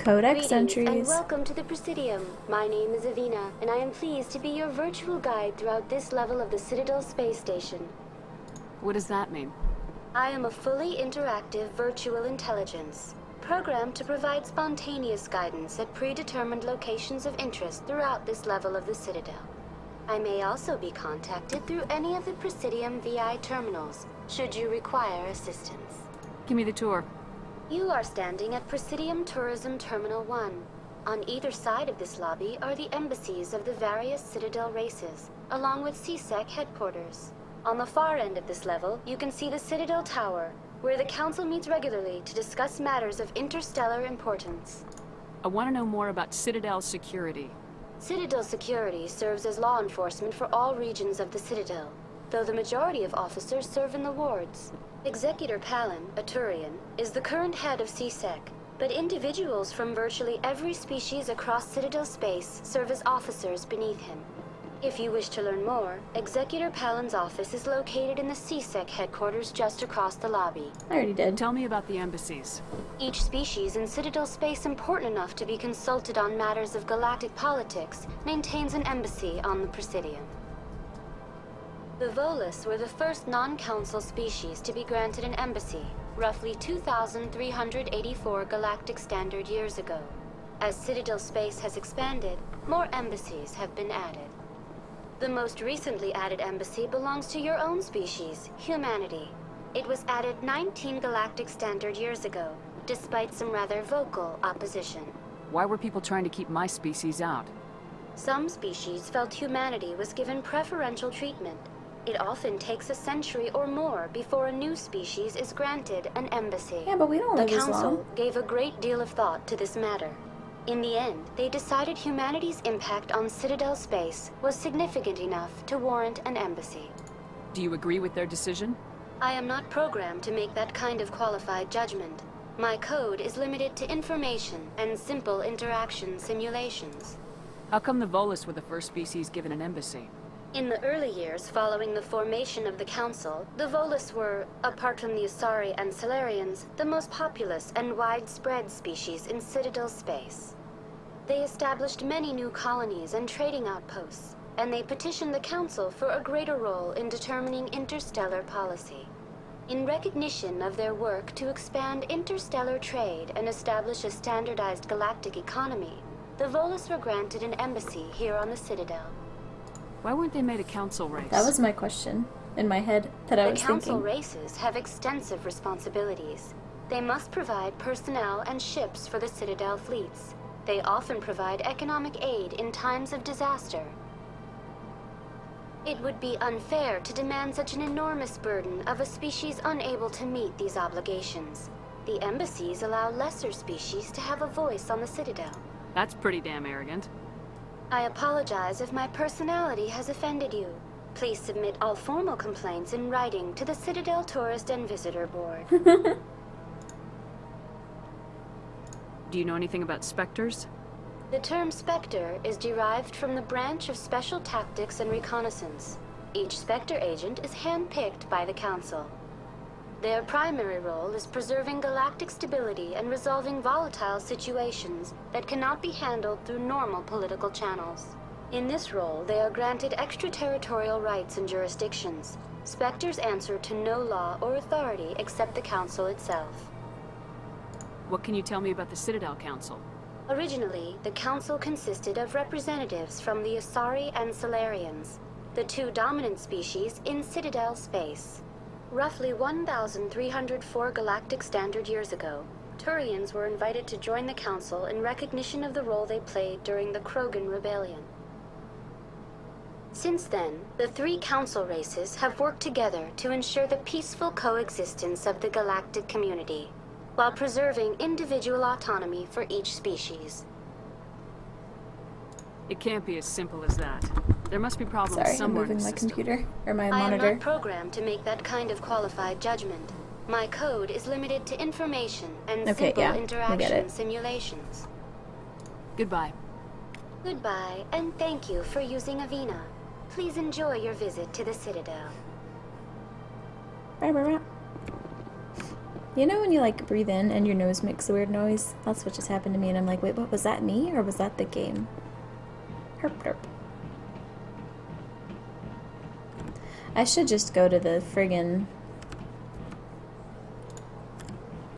Codex Greetings and entries. welcome to the Presidium. My name is Avina, and I am pleased to be your virtual guide throughout this level of the Citadel space station. What does that mean? I am a fully interactive virtual intelligence, programmed to provide spontaneous guidance at predetermined locations of interest throughout this level of the Citadel. I may also be contacted through any of the Presidium VI terminals, should you require assistance. Give me the tour. You are standing at Presidium Tourism Terminal 1. On either side of this lobby are the embassies of the various Citadel races, along with CSEC headquarters. On the far end of this level, you can see the Citadel Tower, where the Council meets regularly to discuss matters of interstellar importance. I want to know more about Citadel security. Citadel security serves as law enforcement for all regions of the Citadel, though the majority of officers serve in the wards. Executor Palin, a Turian, is the current head of CSEC, but individuals from virtually every species across Citadel space serve as officers beneath him. If you wish to learn more, Executor Palin's office is located in the CSEC headquarters just across the lobby. I already did. Tell me about the embassies. Each species in Citadel space important enough to be consulted on matters of galactic politics maintains an embassy on the Presidium. The Volus were the first non-council species to be granted an embassy, roughly 2,384 galactic standard years ago. As Citadel space has expanded, more embassies have been added. The most recently added embassy belongs to your own species, humanity. It was added 19 galactic standard years ago, despite some rather vocal opposition. Why were people trying to keep my species out? Some species felt humanity was given preferential treatment. It often takes a century or more before a new species is granted an embassy. Yeah, but we don't live The as Council long. gave a great deal of thought to this matter. In the end, they decided humanity's impact on Citadel space was significant enough to warrant an embassy. Do you agree with their decision? I am not programmed to make that kind of qualified judgment. My code is limited to information and simple interaction simulations. How come the Volus were the first species given an embassy? In the early years following the formation of the Council, the Volus were, apart from the Asari and Solarians, the most populous and widespread species in Citadel space. They established many new colonies and trading outposts, and they petitioned the Council for a greater role in determining interstellar policy. In recognition of their work to expand interstellar trade and establish a standardized galactic economy, the Volus were granted an embassy here on the Citadel. Why weren't they made a council race? That was my question in my head that I was The Council thinking. races have extensive responsibilities. They must provide personnel and ships for the Citadel fleets. They often provide economic aid in times of disaster. It would be unfair to demand such an enormous burden of a species unable to meet these obligations. The embassies allow lesser species to have a voice on the Citadel. That's pretty damn arrogant. I apologize if my personality has offended you. Please submit all formal complaints in writing to the Citadel Tourist and Visitor Board. Do you know anything about specters? The term Spectre is derived from the branch of Special Tactics and Reconnaissance. Each Spectre agent is handpicked by the Council. Their primary role is preserving galactic stability and resolving volatile situations that cannot be handled through normal political channels. In this role, they are granted extraterritorial rights and jurisdictions. Spectres answer to no law or authority except the Council itself. What can you tell me about the Citadel Council? Originally, the Council consisted of representatives from the Asari and Solarians, the two dominant species in Citadel space. Roughly 1,304 galactic standard years ago, Turians were invited to join the Council in recognition of the role they played during the Krogan Rebellion. Since then, the three Council races have worked together to ensure the peaceful coexistence of the galactic community, while preserving individual autonomy for each species. It can't be as simple as that. There must be problems Sorry, I'm somewhere in moving the my system. computer or my I am monitor. not programmed to make that kind of qualified judgment. My code is limited to information and Okay, simple yeah, I get interaction it. simulations. Goodbye. Goodbye, and thank you for using Avina. Please enjoy your visit to the Citadel. Bye, bye, bye. You know when you like breathe in and your nose makes a weird noise? That's what just happened to me and I'm like, wait, what was that, me or was that the game? Herp derp. I should just go to the friggin'...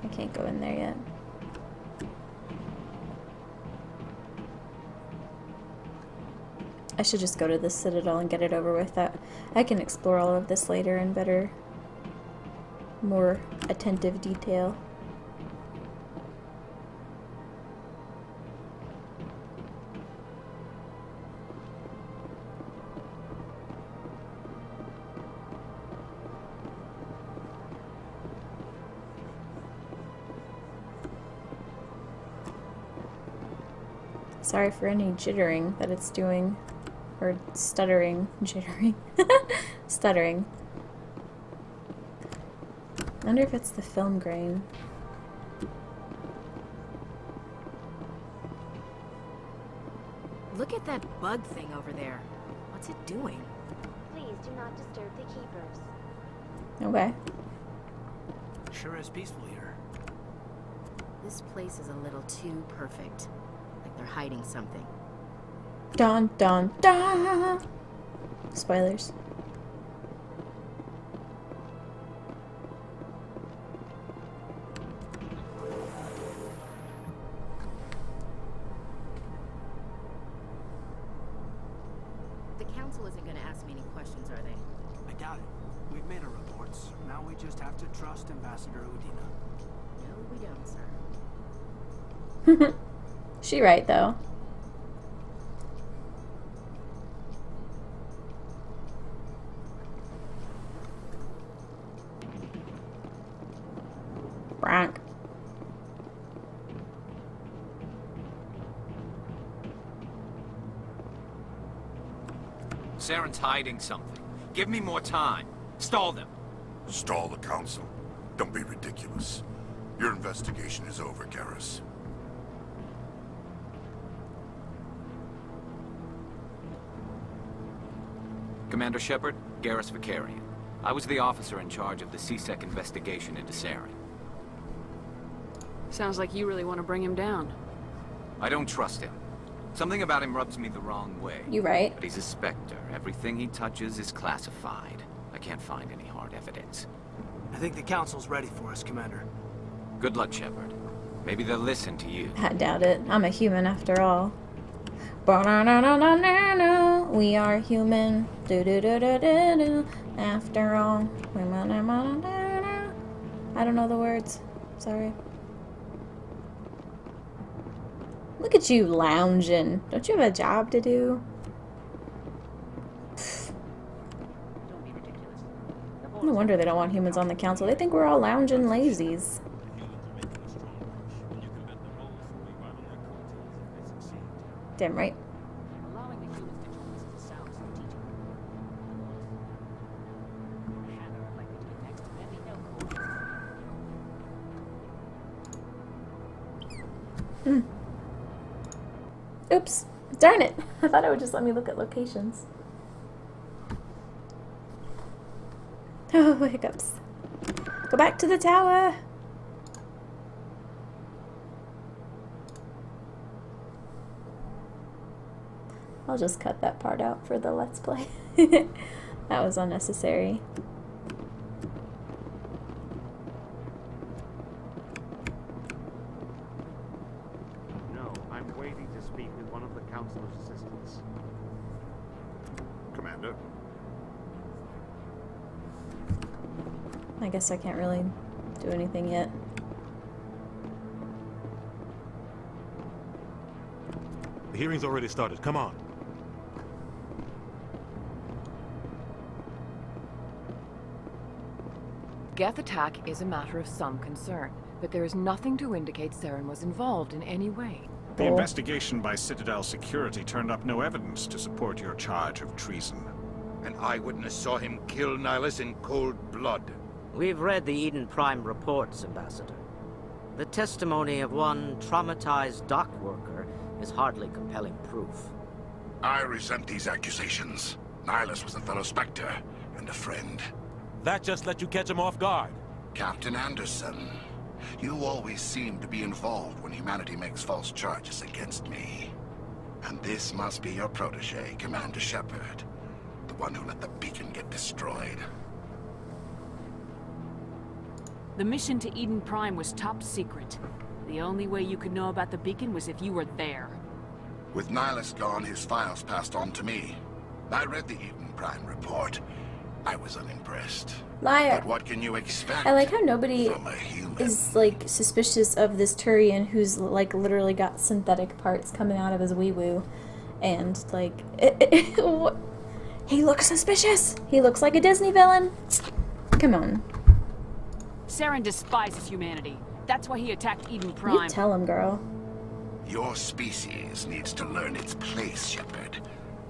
I can't go in there yet. I should just go to the Citadel and get it over with. That I can explore all of this later in better, more attentive detail. Sorry for any jittering that it's doing. Or stuttering. Jittering. Stuttering. I wonder if it's the film grain. Look at that bug thing over there. What's it doing? Please do not disturb the keepers. Okay. Sure is peaceful here. This place is a little too perfect. Like they're hiding something. Dun dun dun! Spoilers. The council isn't going to ask me any questions, are they? I doubt it. We've made our reports. Now we just have to trust Ambassador Udina. No, we don't, sir. She right though. Bronk. Saren's hiding something. Give me more time. Stall them. Stall the council? Don't be ridiculous. Your investigation is over, Garrus. Commander Shepard, Garrus Vicarian. I was the officer in charge of the CSEC investigation into Saren. Sounds like you really want to bring him down. I don't trust him. Something about him rubs me the wrong way. You right. But he's a Spectre. Everything he touches is classified. I can't find any hard evidence. I think the council's ready for us, Commander. Good luck, Shepard. Maybe they'll listen to you. I doubt it. I'm a human after all. Ba-na-na-na-na-na-na. We are human. Do-do-do-do-do-do. After all. I don't know the words. Sorry. Look at you lounging. Don't you have a job to do? No wonder they don't want humans on the council. They think we're all lounging lazies. Damn right. Allowing the humans to join us sounds strategic. Hannah are likely to be next to let me know. Oops. Darn it. I thought it would just let me look at locations. Oh, hiccups. Go back to the tower. I'll just cut that part out for the Let's Play. That was unnecessary. No, I'm waiting to speak with one of the councilor's assistants. Commander? I guess I can't really do anything yet. The hearing's already started. Come on. Geth attack is a matter of some concern, but there is nothing to indicate Saren was involved in any way. The investigation by Citadel Security turned up no evidence to support your charge of treason. An eyewitness saw him kill Nihilus in cold blood. We've read the Eden Prime reports, Ambassador. The testimony of one traumatized dock worker is hardly compelling proof. I resent these accusations. Nihilus was a fellow Spectre and a friend. That just let you catch him off guard. Captain Anderson, you always seem to be involved when humanity makes false charges against me. And this must be your protege, Commander Shepard. The one who let the beacon get destroyed. The mission to Eden Prime was top secret. The only way you could know about the beacon was if you were there. With Nihilus gone, his files passed on to me. I read the Eden Prime report. I was unimpressed. Liar. But what can you expect I like how nobody from a human? is like suspicious of this Turian who's like literally got synthetic parts coming out of his wee woo, and like he looks suspicious. He looks like a Disney villain. Come on. Saren despises humanity. That's why he attacked Eden You Prime. tell him, girl. Your species needs to learn its place, Shepard.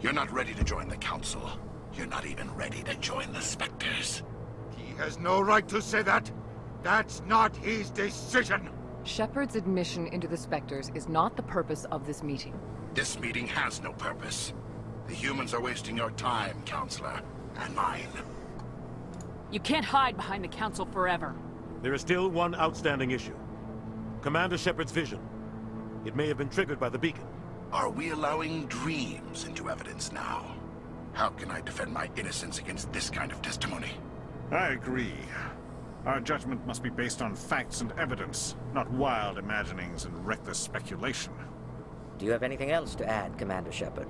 You're not ready to join the Council. You're not even ready to join the Spectres. He has no right to say that. That's not his decision. Shepard's admission into the Spectres is not the purpose of this meeting. This meeting has no purpose. The humans are wasting your time, Counselor, and mine. You can't hide behind the Council forever. There is still one outstanding issue. Commander Shepard's vision. It may have been triggered by the beacon. Are we allowing dreams into evidence now? How can I defend my innocence against this kind of testimony? I agree. Our judgment must be based on facts and evidence, not wild imaginings and reckless speculation. Do you have anything else to add, Commander Shepard?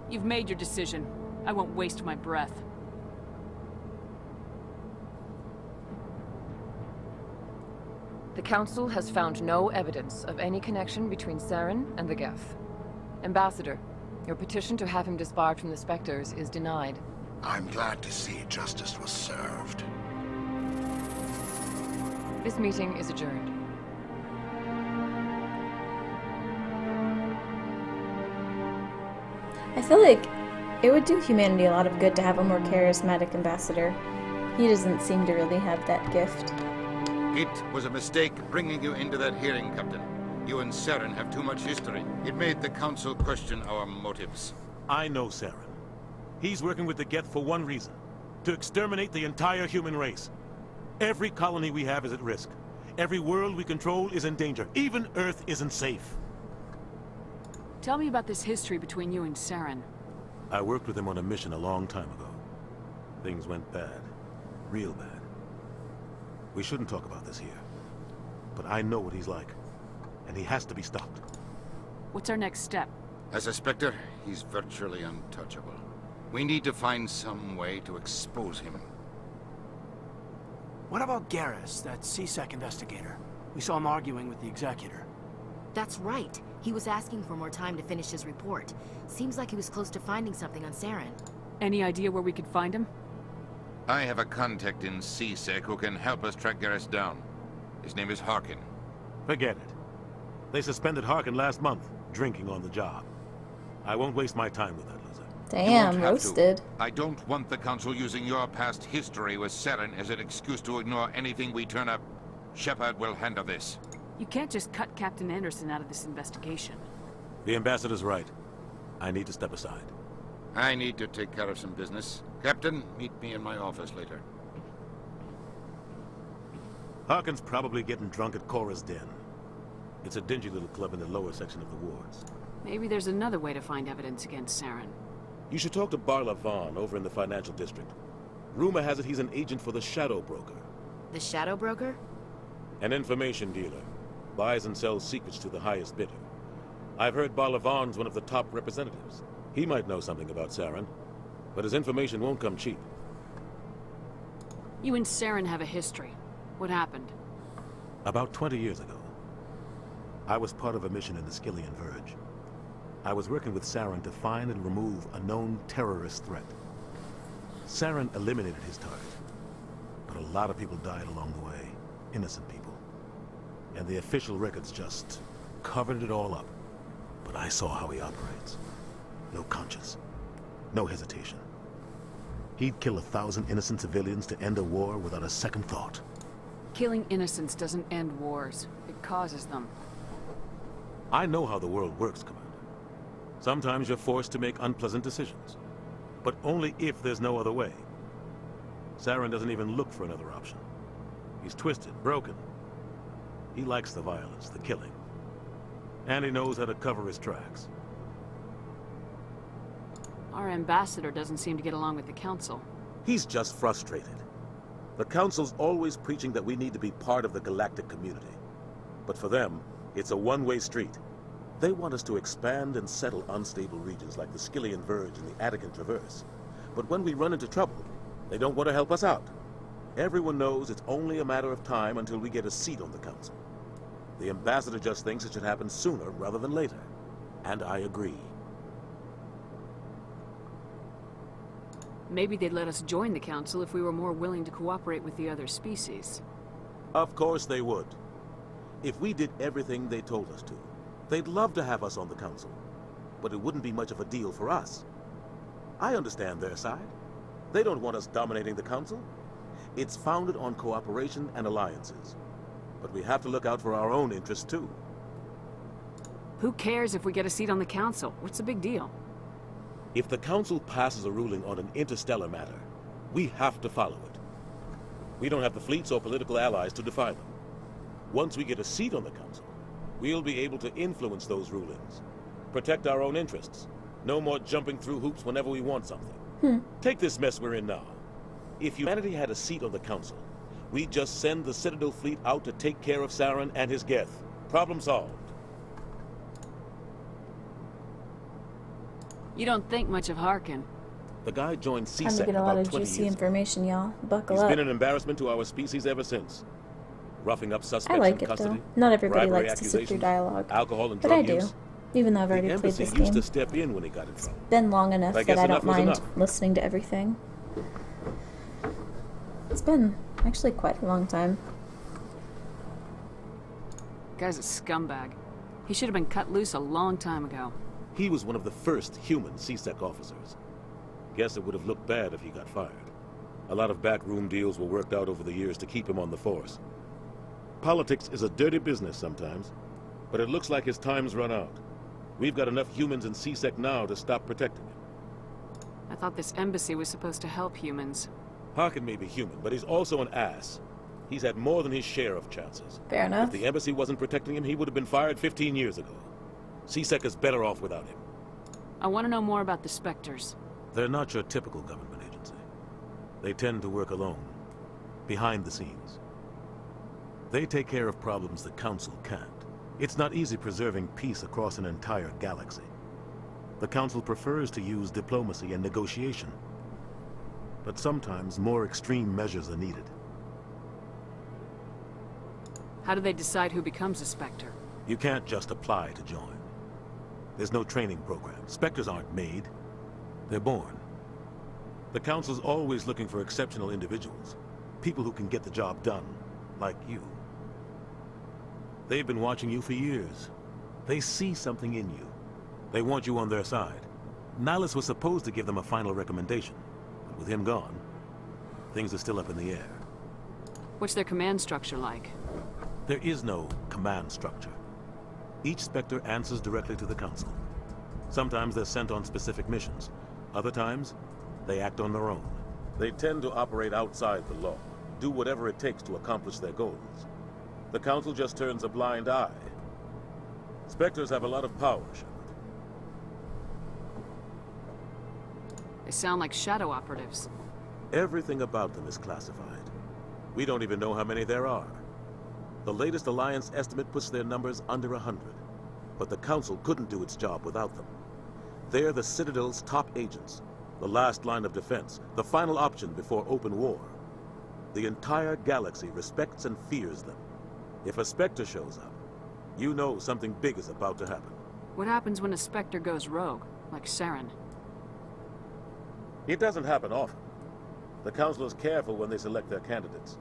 You've made your decision. I won't waste my breath. The Council has found no evidence of any connection between Saren and the Geth. Ambassador, your petition to have him disbarred from the Spectres is denied. I'm glad to see justice was served. This meeting is adjourned. I feel like it would do humanity a lot of good to have a more charismatic ambassador. He doesn't seem to really have that gift. It was a mistake bringing you into that hearing, Captain. You and Saren have too much history. It made the Council question our motives. I know Saren. He's working with the Geth for one reason. To exterminate the entire human race. Every colony we have is at risk. Every world we control is in danger. Even Earth isn't safe. Tell me about this history between you and Saren. I worked with him on a mission a long time ago. Things went bad. Real bad. We shouldn't talk about this here. But I know what he's like. And he has to be stopped. What's our next step? As a Spectre, he's virtually untouchable. We need to find some way to expose him. What about Garrus, that C-Sec investigator? We saw him arguing with the Executor. That's right. He was asking for more time to finish his report. Seems like he was close to finding something on Saren. Any idea where we could find him? I have a contact in C-Sec who can help us track Garrus down. His name is Harkin. Forget it. They suspended Harkin last month, drinking on the job. I won't waste my time with that loser. Damn, roasted. I don't want the Council using your past history with Saren as an excuse to ignore anything we turn up. Shepard will handle this. You can't just cut Captain Anderson out of this investigation. The ambassador's right. I need to step aside. I need to take care of some business. Captain, meet me in my office later. Harkin's probably getting drunk at Cora's Den. It's a dingy little club in the lower section of the wards. Maybe there's another way to find evidence against Saren. You should talk to Barla Vaughn over in the financial district. Rumor has it he's an agent for the Shadow Broker. The Shadow Broker? An information dealer. Buys and sells secrets to the highest bidder. I've heard Barla Vaughn's one of the top representatives. He might know something about Saren, but his information won't come cheap. You and Saren have a history. What happened? About 20 years ago, I was part of a mission in the Skillian Verge. I was working with Saren to find and remove a known terrorist threat. Saren eliminated his target, but a lot of people died along the way. Innocent people. And the official records just covered it all up. But I saw how he operates. No conscience. No hesitation. He'd kill 1,000 innocent civilians to end a war without a second thought. Killing innocents doesn't end wars. It causes them. I know how the world works, Commander. Sometimes you're forced to make unpleasant decisions. But only if there's no other way. Saren doesn't even look for another option. He's twisted, broken. He likes the violence, the killing. And he knows how to cover his tracks. Our ambassador doesn't seem to get along with the Council. He's just frustrated. The Council's always preaching that we need to be part of the galactic community. But for them, it's a one-way street. They want us to expand and settle unstable regions like the Skillian Verge and the Attican Traverse. But when we run into trouble, they don't want to help us out. Everyone knows it's only a matter of time until we get a seat on the Council. The ambassador just thinks it should happen sooner rather than later. And I agree. Maybe they'd let us join the Council if we were more willing to cooperate with the other species. Of course they would. If we did everything they told us to, they'd love to have us on the Council. But it wouldn't be much of a deal for us. I understand their side. They don't want us dominating the Council. It's founded on cooperation and alliances. But we have to look out for our own interests, too. Who cares if we get a seat on the Council? What's the big deal? If the Council passes a ruling on an interstellar matter, we have to follow it. We don't have the fleets or political allies to defy them. Once we get a seat on the Council, we'll be able to influence those rulings. Protect our own interests. No more jumping through hoops whenever we want something. Take this mess we're in now. If humanity had a seat on the Council, we'd just send the Citadel fleet out to take care of Saren and his Geth. Problem solved. You don't think much of Harkin. The guy joined Time CSEC to get a lot about of 20 juicy years ago. information, y'all. Buckle He's up. been an embarrassment to our species ever since. Roughing up suspects I like in it custody, though. Not everybody bribery likes to sit through accusations, dialogue. alcohol and But drug I do. use. Even though I've already The played embassy this used game. to step in when he got in trouble. It's been long enough I guess that I enough don't was mind enough. listening to everything. It's been actually quite a long time. Guy's a scumbag. He should have been cut loose a long time ago. He was one of the first human CSEC officers. Guess it would have looked bad if he got fired. A lot of backroom deals were worked out over the years to keep him on the force. Politics is a dirty business sometimes, but it looks like his time's run out. We've got enough humans in CSEC now to stop protecting him. I thought this embassy was supposed to help humans. Harkin may be human, but he's also an ass. He's had more than his share of chances. Fair enough. If the embassy wasn't protecting him, he would have been fired 15 years ago. CSEC is better off without him. I want to know more about the Spectres. They're not your typical government agency. They tend to work alone, behind the scenes. They take care of problems the Council can't. It's not easy preserving peace across an entire galaxy. The Council prefers to use diplomacy and negotiation. But sometimes more extreme measures are needed. How do they decide who becomes a Spectre? You can't just apply to join. There's no training program. Spectres aren't made. They're born. The Council's always looking for exceptional individuals. People who can get the job done, like you. They've been watching you for years. They see something in you. They want you on their side. Nihilus was supposed to give them a final recommendation. But with him gone, things are still up in the air. What's their command structure like? There is no command structure. Each Spectre answers directly to the Council. Sometimes they're sent on specific missions. Other times, they act on their own. They tend to operate outside the law, do whatever it takes to accomplish their goals. The Council just turns a blind eye. Spectres have a lot of power, Shepard. They sound like shadow operatives. Everything about them is classified. We don't even know how many there are. The latest Alliance estimate puts their numbers under 100. But the Council couldn't do its job without them. They're the Citadel's top agents, the last line of defense, the final option before open war. The entire galaxy respects and fears them. If a Spectre shows up, you know something big is about to happen. What happens when a Spectre goes rogue, like Saren? It doesn't happen often. The Council is careful when they select their candidates.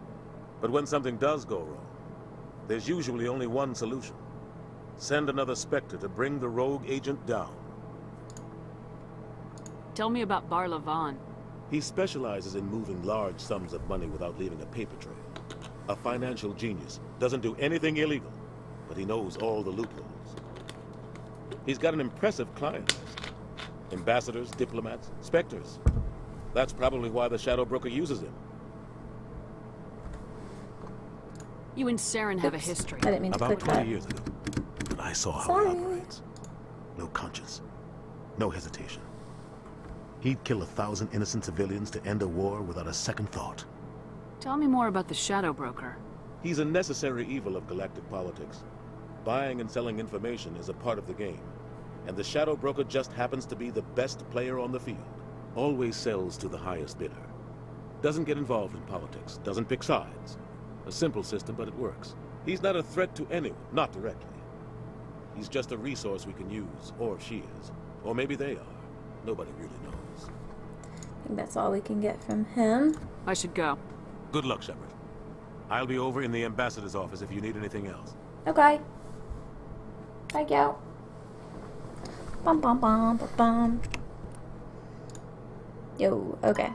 But when something does go wrong, there's usually only one solution. Send another Spectre to bring the rogue agent down. Tell me about Bar Lavan. He specializes in moving large sums of money without leaving a paper trail. A financial genius. Doesn't do anything illegal, but he knows all the loopholes. He's got an impressive client list. Ambassadors, diplomats, Spectres. That's probably why the Shadow Broker uses him. You and Saren have a Oops. history. I didn't mean to About click 20 that. years ago. But I saw how Sorry. he operates. No conscience. No hesitation. He'd kill 1,000 innocent civilians to end a war without a second thought. Tell me more about the Shadow Broker. He's a necessary evil of galactic politics. Buying and selling information is a part of the game. And the Shadow Broker just happens to be the best player on the field. Always sells to the highest bidder. Doesn't get involved in politics. Doesn't pick sides. A simple system, but it works. He's not a threat to anyone, not directly. He's just a resource we can use, or she is. Or maybe they are. Nobody really knows. I think that's all we can get from him. I should go. Good luck, Shepard. I'll be over in the ambassador's office if you need anything else. Okay. Thank you. Bum bum bum bum bum. Yo, okay.